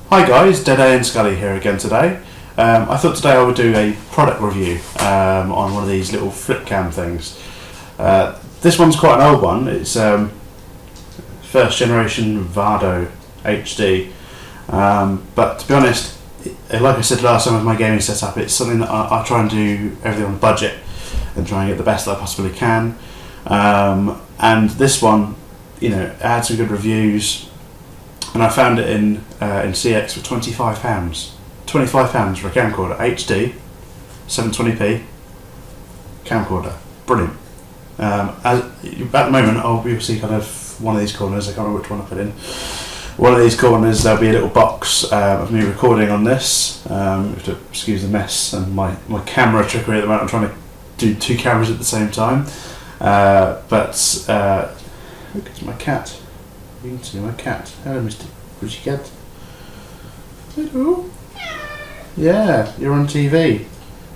Hi guys, Dead A and Scully here again today. I thought today I would do a product review on one of these little flip cam things. This one's quite an old one. It's first generation Vado HD, but to be honest, like I said last time with my gaming setup, it's something that I try and do everything on a budget and try and get the best that I possibly can. And this one, you know, it had some good reviews. And I found it in CX for £25. £25 for a camcorder, HD, 720p camcorder, brilliant. At the moment, you'll see kind of one of these corners. I can't remember which one I put in. One of these corners, there'll be a little box of me recording on this. You have to excuse the mess and my camera trickery at the moment. I'm trying to do two cameras at the same time. Look, it's my cat. You can see my cat. Hello, Mr. Pussycat. Hello. Yeah, you're on TV.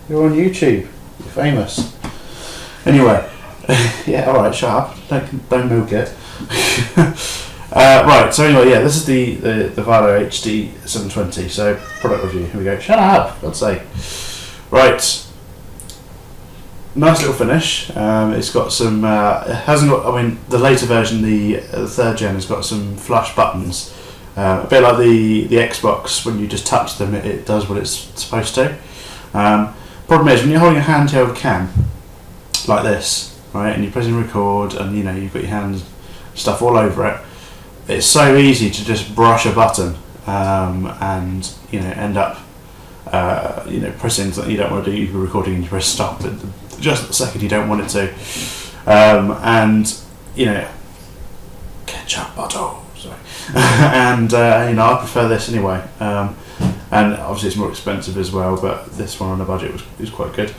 You're on YouTube. You're famous. Anyway, yeah, alright, shut up. Don't milk it. Right, so anyway, yeah, this is the Vado HD 720. So, product review. Here we go. Shut up, God's sake. Right. Nice little finish. It's got some. It hasn't got. I mean, the later version, the third gen, has got some flush buttons. A bit like the Xbox. When you just touch them, it does what it's supposed to. Problem is, when you're holding a handheld cam like this, right, and you're pressing record, and you know you've got your hands stuff all over it. It's so easy to just brush a button, and you know end up. Pressing something you don't want to do. You're recording and you press stop, but just the second you don't want it to, and you know, ketchup bottle. Sorry, and I prefer this anyway. And obviously it's more expensive as well, but this one on a budget was quite good.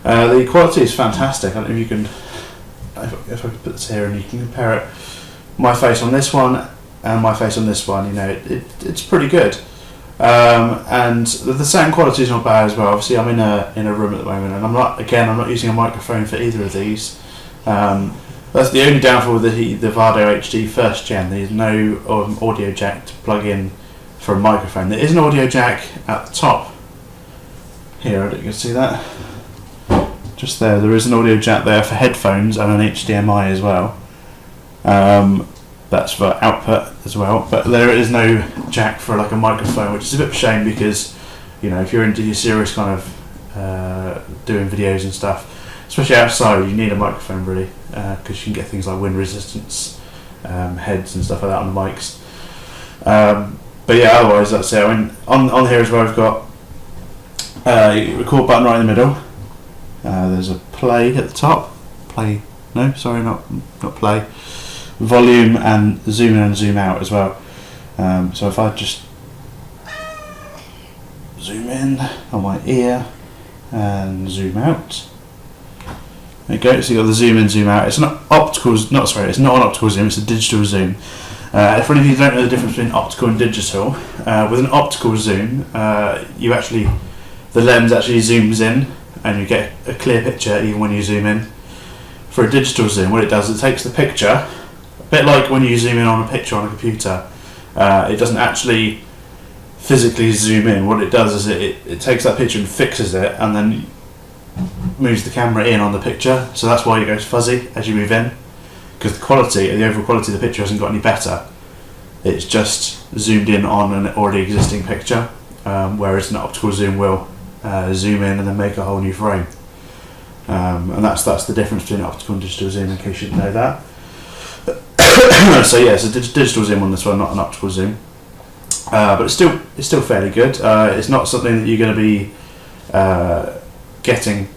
The quality is fantastic. I don't know if you can, if I could put this here and you can compare it, my face on this one and my face on this one. You know, it's pretty good. And the sound quality is not bad as well. Obviously, I'm in a room at the moment, and I'm not using a microphone for either of these. That's the only downfall with the Vado HD first gen. There's no audio jack to plug in for a microphone. There is an audio jack at the top here. I don't know if you can see that. Just there. There is an audio jack there for headphones and an HDMI as well. That's for output as well, but there is no jack for like a microphone, which is a bit of a shame because, you know, if you're into your serious kind of doing videos and stuff, especially outside, you need a microphone really, because you can get things like wind resistance heads and stuff like that on the mics. But yeah, otherwise that's it. I mean, on here as well, we've got a record button right in the middle. There's a play at the top. Play? No, sorry, not play. Volume and zoom in and zoom out as well. So if I just zoom in on my ear and zoom out, there you go. So you got the zoom in, zoom out. It's not optical. It's not an optical zoom. It's a digital zoom. If any of you don't know the difference between optical and digital, with an optical zoom, the lens actually zooms in and you get a clear picture even when you zoom in. For a digital zoom, what it does is it takes the picture. A bit like when you zoom in on a picture on a computer, it doesn't actually physically zoom in. What it does is it takes that picture and fixes it and then moves the camera in on the picture, so that's why it goes fuzzy as you move in, because the overall quality of the picture hasn't got any better. It's just zoomed in on an already existing picture, whereas an optical zoom will zoom in and then make a whole new frame. And that's the difference between optical and digital zoom, in case you didn't know that. So yeah, it's a digital zoom on this one, not an optical zoom, but it's still fairly good. It's not something that you're going to be getting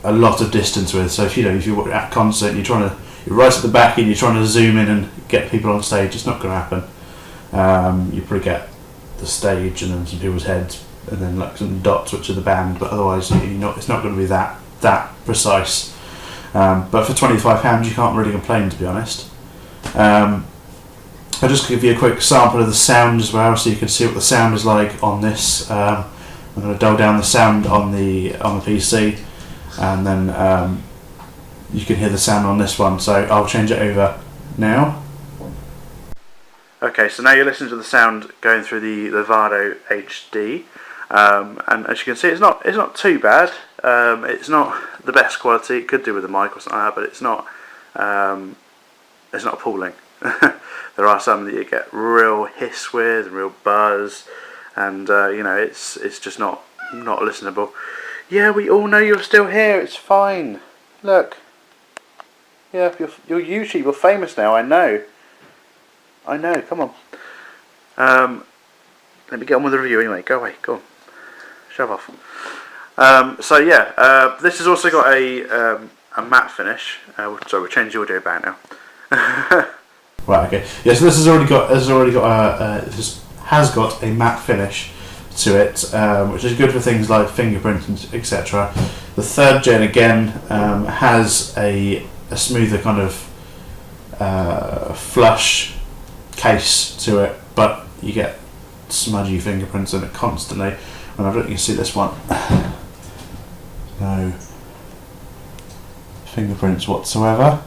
a lot of distance with. So if you're at a concert and you're right at the back and you're trying to zoom in and get people on stage, it's not going to happen. You probably get the stage and then some people's heads and then like some dots, which are the band, but otherwise it's not going to be that precise. But for £25 you can't really complain, to be honest. I'll just give you a quick sample of the sound as well, so you can see what the sound is like on this. I'm going to dial down the sound on the PC, and then you can hear the sound on this one. So I'll change it over now. Okay, so now you're listening to the sound going through the Vado HD, and as you can see, it's not too bad. It's not the best quality. It could do with a mic or something like that, but it's not appalling. There are some that you get real hiss with, and real buzz, and it's just not listenable. Yeah, we all know you're still here. It's fine. Look. Yeah, you're YouTube. You're famous now. I know. Come on. Let me get on with the review anyway. Go away. Go on. Shove off. So yeah, this has also got a matte finish. Sorry, we'll change the audio back now. Right. Okay. Yeah. So this has already got a matte finish to it, which is good for things like fingerprints and etc. The 3rd gen again has a smoother kind of flush case to it, but you get smudgy fingerprints in it constantly. And I don't think you can see this one. No fingerprints whatsoever.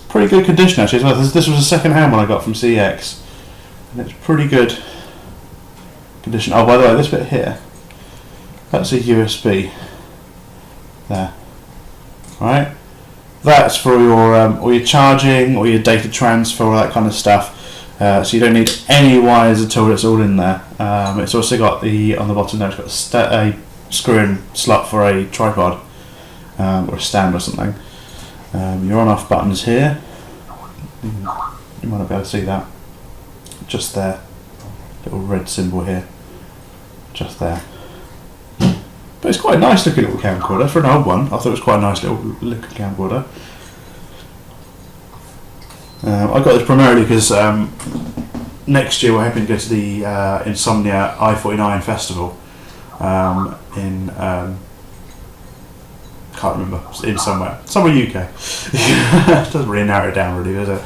Pretty good condition actually as well. This was a second-hand one I got from CX, and it's pretty good condition. Oh, by the way, this bit here, that's a USB there. Right, that's for your all your charging, or your data transfer, all that kind of stuff. So you don't need any wires at all. It's all in there. It's also got on the bottom there. It's got a screw-in slot for a tripod or a stand or something. Your on-off buttons here. You might not be able to see that. Just there, little red symbol here. Just there. But it's quite a nice looking little camcorder for an old one. I thought it was quite a nice little looking camcorder. I got this primarily because next year we're hoping to go to the Insomnia I-49 festival in can't remember, in somewhere UK. Doesn't really narrow it down really, does it?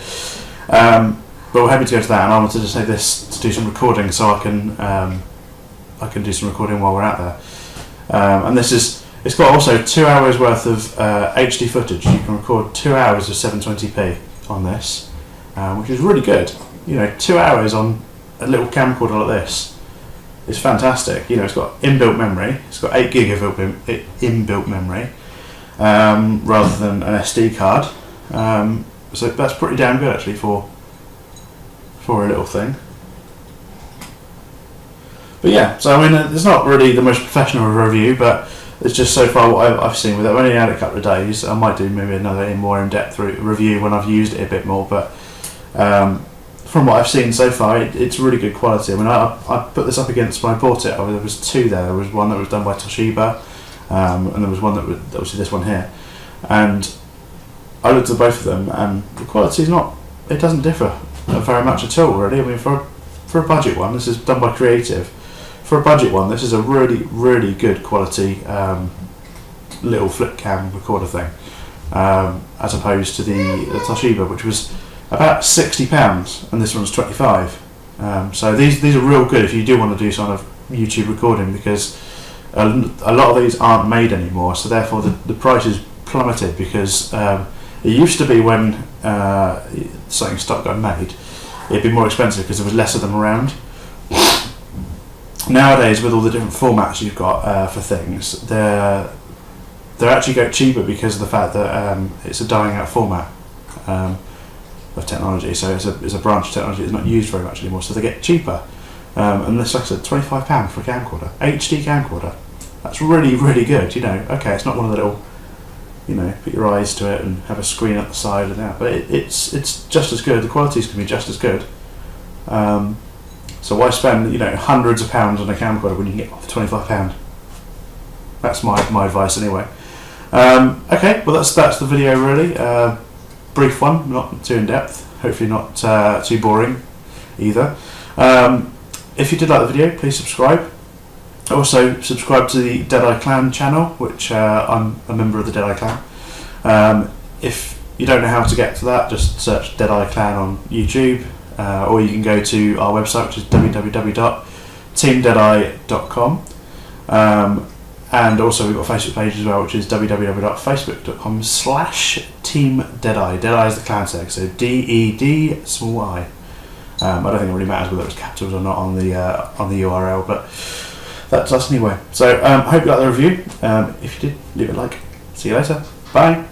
But we're happy to go to that, and I wanted to say this to do some recording, so I can do some recording while we're out there. And it's got also 2 hours worth of HD footage. You can record 2 hours of 720p on this, which is really good. 2 hours on a little camcorder like this is fantastic. It's got inbuilt memory. It's got 8 gig of inbuilt memory, rather than an SD card. So that's pretty damn good actually for a little thing. But yeah, so I mean, it's not really the most professional review, but it's just so far what I've seen with it. I've only had it a couple of days. I might do maybe another more in-depth review when I've used it a bit more, but from what I've seen so far, it's really good quality. I mean, I put this up against when I bought it. There was 2 there. There was one that was done by Toshiba, and there was one that was obviously this one here. And I looked at both of them, and the quality is not. It doesn't differ very much at all, really. I mean, for a budget one, this is done by Creative. For a budget one, this is a really, really good quality little flip cam recorder thing, as opposed to the Toshiba, which was about £60, and this one's 25. So these are real good if you do want to do sort of YouTube recording, because a lot of these aren't made anymore, so therefore the price is plummeted, because it used to be when something stopped getting made, it'd be more expensive because there was less of them around. Nowadays, with all the different formats you've got for things, they're actually get cheaper because of the fact that it's a dying out format of technology. So it's a branch of technology that's not used very much anymore. So they get cheaper, and this, like I said, £25 for a camcorder, HD camcorder. That's really, really good. Okay, it's not one of the little, put your eyes to it and have a screen at the side and that, but it's just as good. The quality's going to be just as good. So why spend hundreds of pounds on a camcorder when you can get it for £25? That's my advice anyway. Okay, well that's the video really. Brief one, not too in depth. Hopefully not too boring either. If you did like the video, please subscribe. Also subscribe to the Deadeye Clan channel, which I'm a member of the Deadeye Clan. If you don't know how to get to that, just search Deadeye Clan on YouTube. Or you can go to our website, which is www.teamdeadeye.com, and also we've got a Facebook page as well, which is www.facebook.com/teamdeadeye. Deadeye is the clan tag, so DED small I. I don't think it really matters whether it's capitals or not on the URL, but that's us anyway. So I hope you like the review. If you did, leave a like. See you later. Bye.